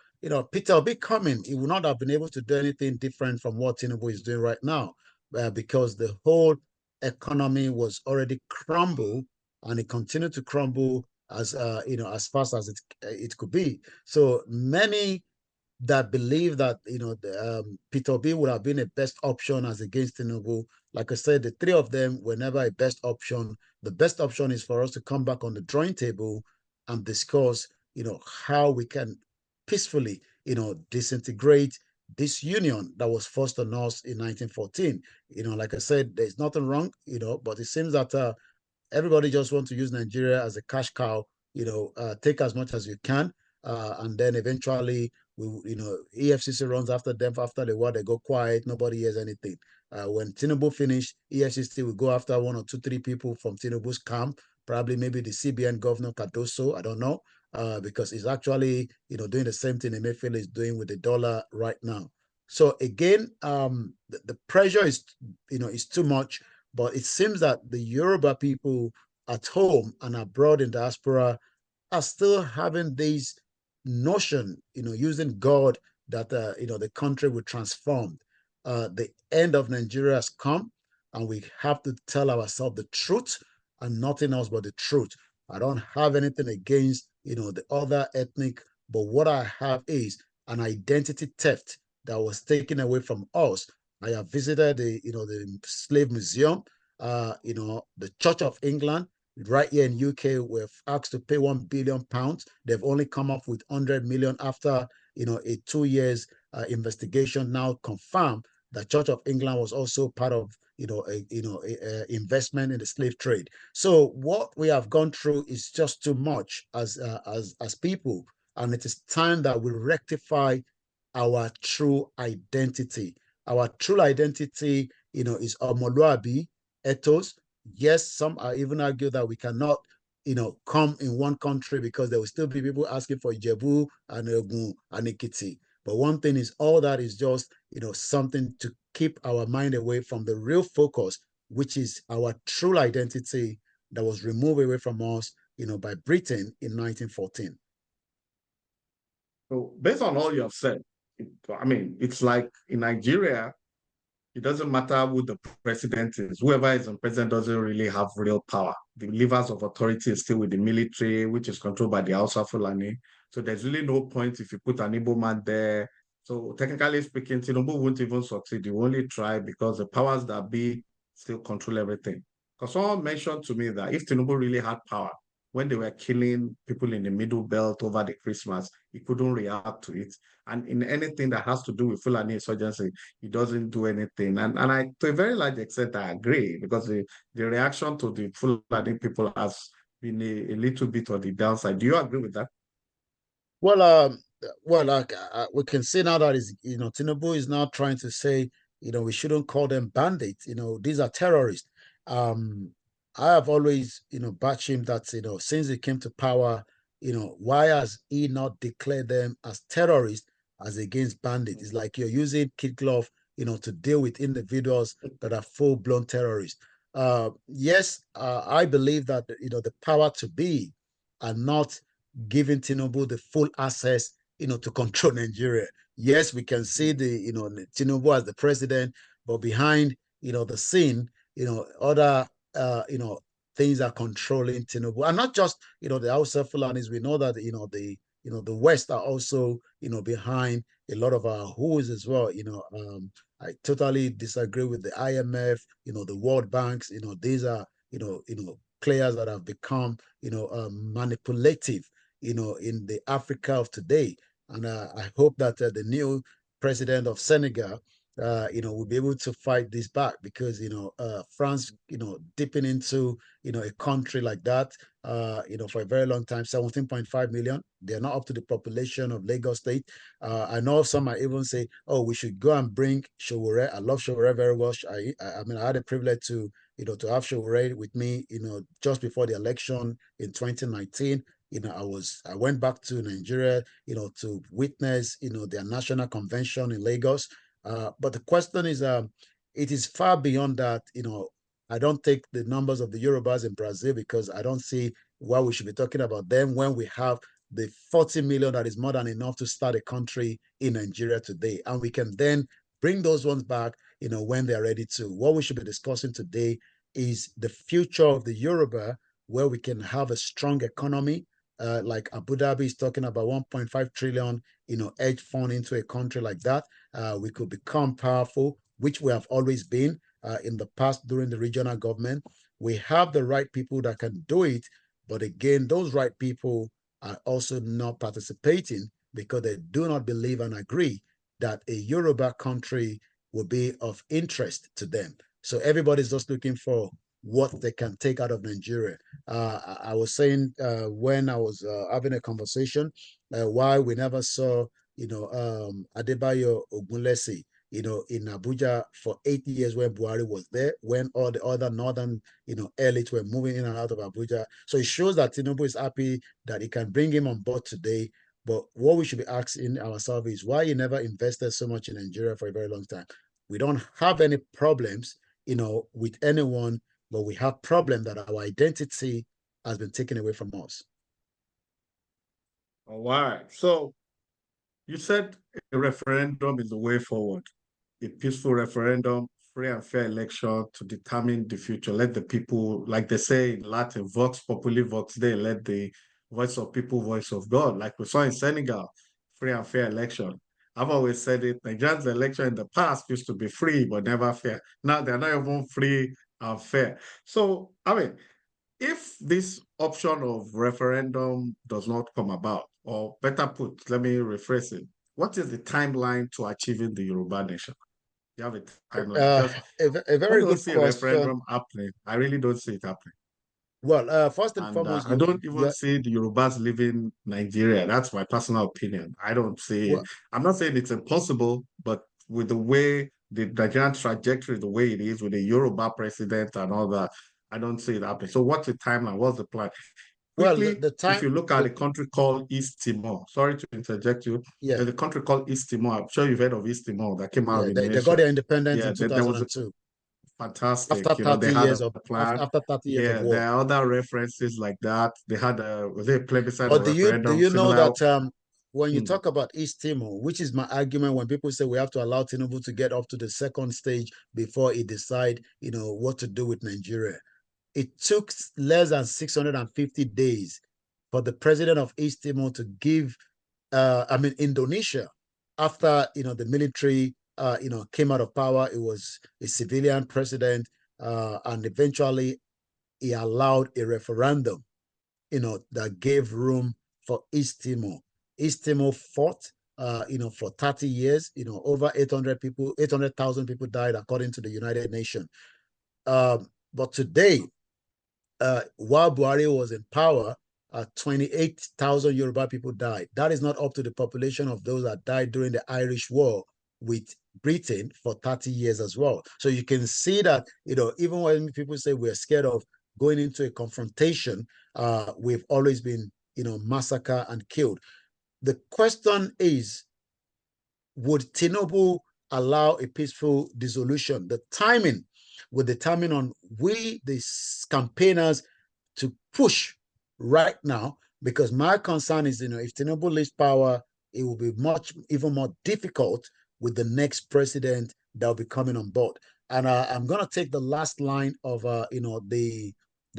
Peter Obi coming, he would not have been able to do anything different from what Tinubu is doing right now, because the whole economy was already crumbled and it continued to crumble as fast as it could be. So many that believe that Peter Obi would have been a best option as against Tinubu. Like I said, the three of them were never a best option. The best option is for us to come back on the drawing table and discuss, how we can peacefully, disintegrate this union that was forced on us in 1914. Like I said, there's nothing wrong, but it seems that everybody just wants to use Nigeria as a cash cow, take as much as you can. And then eventually, EFCC runs after them. After the war, they go quiet. Nobody hears anything. When Tinubu finish, EFCC will go after one or two, three people from Tinubu's camp, probably maybe the CBN governor Cardoso, I don't know, because he's actually, doing the same thing Emefiele is doing with the dollar right now. So again, the pressure is too much, but it seems that the Yoruba people at home and abroad in diaspora are still having this notion, using God that the country will transform. The end of Nigeria has come, and we have to tell ourselves the truth and nothing else but the truth. I don't have anything against the other ethnic, but what I have is an identity theft that was taken away from us. I have visited the slave museum, the Church of England right here in UK. We're asked to pay £1 billion. They've only come up with 100 million after a 2 years investigation. Now confirmed that Church of England was also part of a investment in the slave trade. So what we have gone through is just too much as people, and it is time that we rectify our true identity. Our true identity, is Omoluabi, ethos. Yes, some are even argue that we cannot, come in one country because there will still be people asking for Ijebu and Ogun and Ikiti. But one thing is, all that is just, something to keep our mind away from the real focus, which is our true identity that was removed away from us, by Britain in 1914. So based on all you have said, it's like in Nigeria, it doesn't matter who the president is. Whoever is the president doesn't really have real power. The levers of authority is still with the military, which is controlled by the Hausa Fulani. So there's really no point if you put an Igbo man there. So technically speaking, Tinubu won't even succeed. You only try because the powers that be still control everything. Because someone mentioned to me that if Tinubu really had power, when they were killing people in the middle belt over the Christmas, he couldn't react to it. And in anything that has to do with Fulani insurgency, he doesn't do anything. And I, to a very large extent, I agree because the reaction to the Fulani people has been a little bit on the downside. Do you agree with that? Well, we can see now that is Tinubu is now trying to say we shouldn't call them bandits. These are terrorists. Um, I have always bashed him that since he came to power, why has he not declared them as terrorists as against bandits? It's like you're using kid glove to deal with individuals that are full blown terrorists. Yes, I believe that the power to be are not giving Tinubu the full access, to control Nigeria. Yes, we can see Tinubu as the president, but behind, the scene, other, things are controlling Tinubu, and not just, the Hausa Fulanis. We know that, the West are also, behind a lot of our who's as well. I totally disagree with the IMF, the World Banks. These are, players that have become, manipulative, in the Africa of today. And I hope that the new president of Senegal, will be able to fight this back, because, France, dipping into, a country like that, for a very long time, 17.5 million. They're not up to the population of Lagos State. I know some might even say, oh, we should go and bring Sowore. I love Sowore very well. I mean, I had the privilege to, to have Sowore with me, just before the election in 2019. I went back to Nigeria, to witness, their national convention in Lagos. But the question is, it is far beyond that. I don't take the numbers of the Yorubas in Brazil, because I don't see why we should be talking about them when we have the 40 million that is more than enough to start a country in Nigeria today. And we can then bring those ones back, when they're ready to. What we should be discussing today is the future of the Yoruba, where we can have a strong economy. Like Abu Dhabi is talking about 1.5 trillion, hedge fund into a country like that. We could become powerful, which we have always been in the past during the regional government. We have the right people that can do it, but again, those right people are also not participating, because they do not believe and agree that a Yoruba country will be of interest to them. So everybody's just looking for what they can take out of Nigeria. I was saying when I was having a conversation, why we never saw, Adebayo Ogunlesi, in Abuja for 8 years when Buhari was there, when all the other northern, elites were moving in and out of Abuja. So it shows that Tinubu is happy that he can bring him on board today. But what we should be asking ourselves is why he never invested so much in Nigeria for a very long time. We don't have any problems, with anyone, but we have problem that our identity has been taken away from us. All right. So you said a referendum is the way forward. A peaceful referendum, free and fair election to determine the future. Let the people, like they say in Latin, vox populi vox Dei, let the voice of people, voice of God. Like we saw in Senegal, free and fair election. I've always said it, Nigeria's election in the past used to be free, but never fair. Now they're not even free and fair. So, I mean, if this option of referendum does not come about, or better put, let me rephrase it, what is the timeline to achieving the Yoruba nation? You have a timeline, because A I very don't good see a question. referendum happening. I really don't see it happening. Well, first and And foremost, I don't even see the Yorubas leaving Nigeria. That's my personal opinion. I don't see it. well, I'm not saying it's impossible, but with the way the Nigerian trajectory, the way it is with the Yoruba president and all that, I don't see it happening. So what's the timeline? What's the plan? Quickly, the if time, you look at a country called East Timor, sorry to interject you, yeah, there's a country called East Timor. I'm sure you've heard of East Timor that came out of yeah, they got Indonesia. their independence Yeah, in there was 2002. After fantastic. They 30 had years a of plan. after 30 years of Yeah, war. there are other references like that. They had a was it a plebiscite or But do referendum you know similar? that when you Hmm. talk about East Timor, which is my argument when people say we have to allow Tinubu to get up to the second stage before he decide, what to do with Nigeria. It took less than 650 days for the president of East Timor to give, Indonesia, after, the military, came out of power. It was a civilian president, and eventually he allowed a referendum, that gave room for East Timor. East Timor fought, for 30 years, over 800,000 people died according to the United Nations. But today, while Buhari was in power, 28,000 Yoruba people died. That is not up to the population of those that died during the Irish War with Britain for 30 years as well. So you can see that, even when people say we're scared of going into a confrontation, we've always been, massacred and killed. The question is, would Tinubu allow a peaceful dissolution? The timing will determine on we, the campaigners, to push right now, because my concern is, if Tinubu leaves power, it will be even more difficult with the next president that will be coming on board. And I'm going to take the last line of, the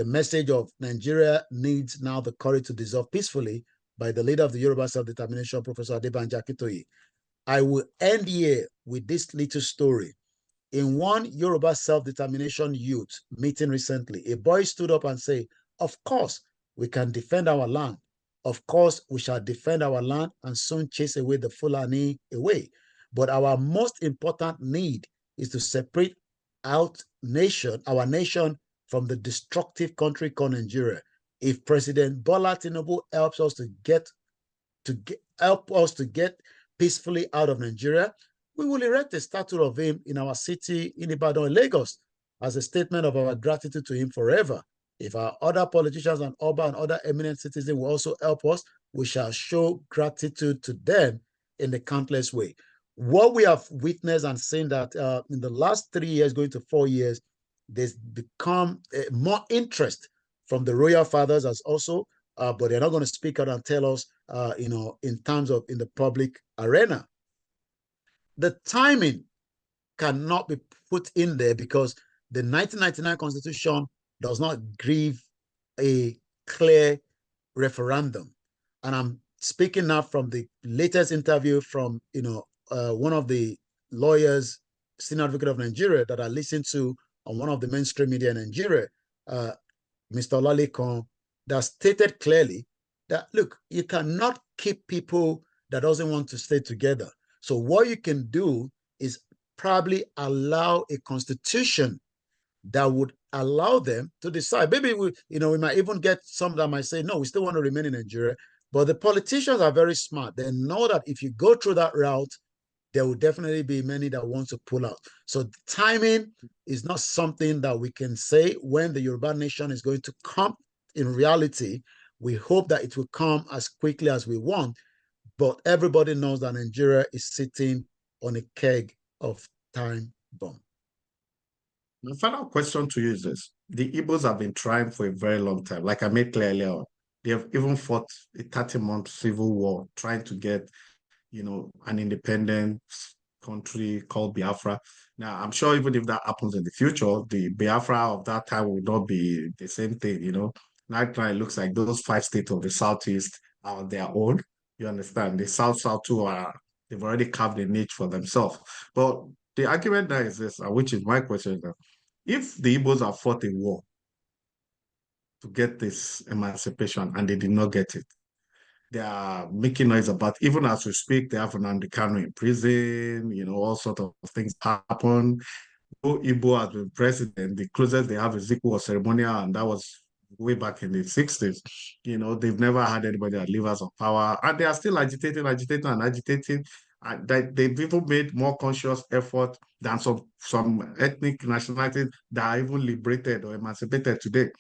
message of Nigeria needs now the courage to dissolve peacefully by the leader of the Yoruba Self-Determination, Professor Adebanji Akintoye. I will end here with this little story. In one Yoruba self-determination youth meeting recently, a boy stood up and said, of course, we can defend our land. Of course, we shall defend our land and soon chase away the Fulani away. But our most important need is to separate out our nation from the destructive country called Nigeria. If President Bola Tinubu helps us to get peacefully out of Nigeria, we will erect a statue of him in our city in Ibadan, Lagos, as a statement of our gratitude to him forever. If our other politicians and other eminent citizens will also help us, we shall show gratitude to them in the countless way. What we have witnessed and seen that in the last 3 years, going to 4 years, there's become more interest from the royal fathers as also, but they're not going to speak out and tell us, in terms of in the public arena. The timing cannot be put in there because the 1999 Constitution does not give a clear referendum. And I'm speaking now from the latest interview from, one of the lawyers, senior advocate of Nigeria that I listened to on one of the mainstream media in Nigeria, Mr. Olalekan, that stated clearly that, look, you cannot keep people that doesn't want to stay together. So what you can do is probably allow a constitution that would allow them to decide. Maybe we might even get some that might say, no, we still want to remain in Nigeria. But the politicians are very smart. They know that if you go through that route, there will definitely be many that want to pull out. So timing is not something that we can say when the Yoruba nation is going to come. In reality, we hope that it will come as quickly as we want. But everybody knows that Nigeria is sitting on a keg of time bomb. The final question to you is this. The Igbos have been trying for a very long time. Like I made clear earlier, they have even fought a 30-month civil war trying to get, an independent country called Biafra. Now, I'm sure even if that happens in the future, the Biafra of that time will not be the same thing, Now it looks like those 5 states of the Southeast are their own. You understand? The South too they've already carved a niche for themselves. But the argument there is this, which is my question, that if the Igbos have fought a war to get this emancipation and they did not get it, they are making noise about, even as we speak, they have Nnamdi Kanu in prison, all sorts of things happen. Igbo has been president, the closest they have is Igwe ceremonial, and that was way back in the 60s. They've never had anybody that levers of power, and they are still agitating. And they've even made more conscious effort than some ethnic nationalities that are even liberated or emancipated today.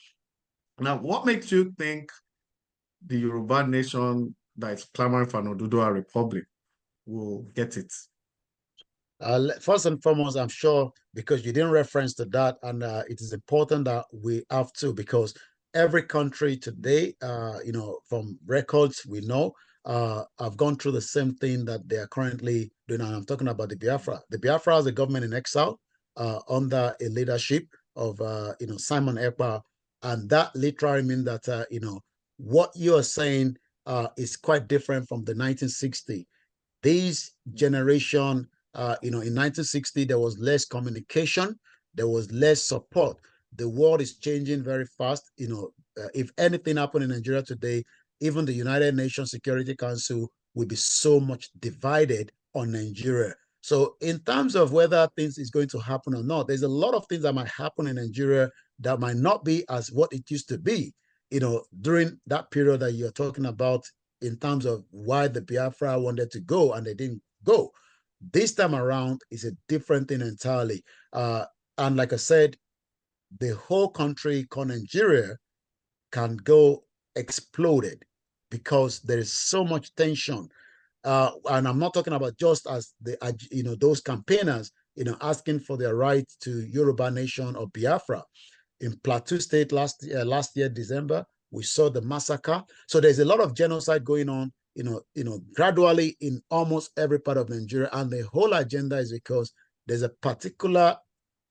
Now, what makes you think the Yoruba nation that is clamoring for an Oduduwa Republic will get it? First and foremost, I'm sure because you didn't reference to that, and it is important that we have to, because every country today, from records we know, have gone through the same thing that they are currently doing. And I'm talking about the Biafra. The Biafra is a government in exile under a leadership of Simon Ekpa, and that literally means that what you are saying is quite different from the 1960s. This generation, in 1960, there was less communication, there was less support. The world is changing very fast. If anything happened in Nigeria today, even the United Nations Security Council will be so much divided on Nigeria. So in terms of whether things is going to happen or not, there's a lot of things that might happen in Nigeria that might not be as what it used to be, during that period that you're talking about, in terms of why the Biafra wanted to go and they didn't go. This time around is a different thing entirely. And like I said, the whole country called Nigeria can go exploded because there is so much tension. And I'm not talking about just as those campaigners, asking for their right to Yoruba Nation or Biafra. In Plateau State last year, December, we saw the massacre. So there's a lot of genocide going on, gradually in almost every part of Nigeria. And the whole agenda is because there's a particular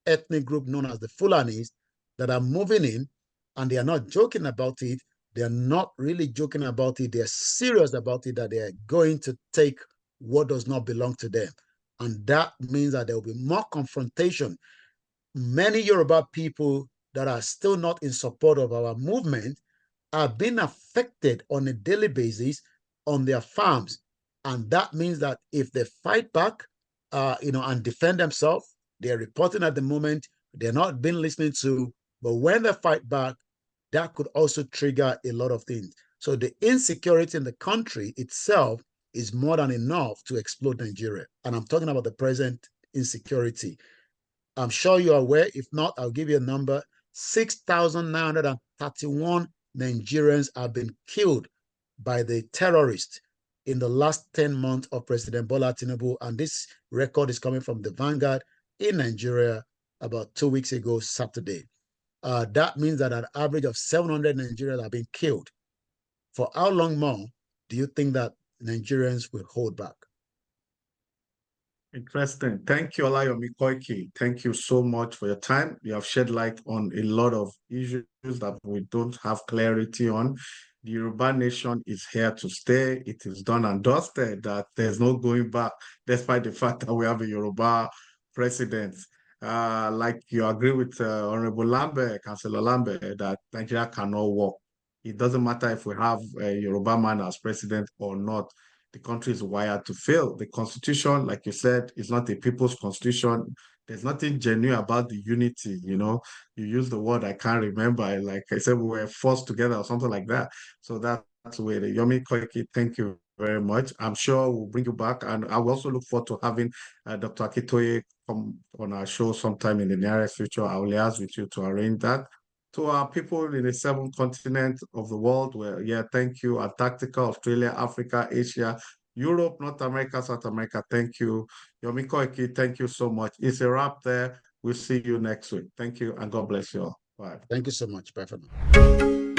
ethnic group known as the Fulanis that are moving in, and they are not joking about it. They are not really joking about it. They are serious about it, that they are going to take what does not belong to them. And that means that there will be more confrontation. Many Yoruba people that are still not in support of our movement are being affected on a daily basis on their farms. And that means that if they fight back, and defend themselves. They're reporting at the moment. They're not being listened to. But when they fight back, that could also trigger a lot of things. So the insecurity in the country itself is more than enough to explode Nigeria. And I'm talking about the present insecurity. I'm sure you're aware. If not, I'll give you a number. 6,931 Nigerians have been killed by the terrorists in the last 10 months of President Bola Tinubu. And this record is coming from the Vanguard in Nigeria about 2 weeks ago, Saturday. That means that an average of 700 Nigerians have been killed. For how long more do you think that Nigerians will hold back? Interesting. Thank you, Olayomi Koiki. Thank you so much for your time. You have shed light on a lot of issues that we don't have clarity on. The Yoruba Nation is here to stay. It is done and dusted that there's no going back, despite the fact that we have a Yoruba president. Like you agree with Honorable Lambert, Councillor Lambert, that Nigeria cannot work. It doesn't matter if we have a Yoruba man as president or not. The country is wired to fail. The constitution, like you said, is not a people's constitution. There's nothing genuine about the unity, You use the word I can't remember. Like I said, we were forced together or something like that. So that's the way. Yomi Koiki, thank you very much. I'm sure we'll bring you back. And I will also look forward to having Dr. Akitoye come on our show sometime in the nearest future. I will liaise with you to arrange that. To our people in the 7 continents of the world, thank you. Antarctica, Australia, Africa, Asia, Europe, North America, South America, thank you. Yomi Koiki, thank you so much. It's a wrap there. We'll see you next week. Thank you, and God bless you all. Bye. Thank you so much. Bye for now.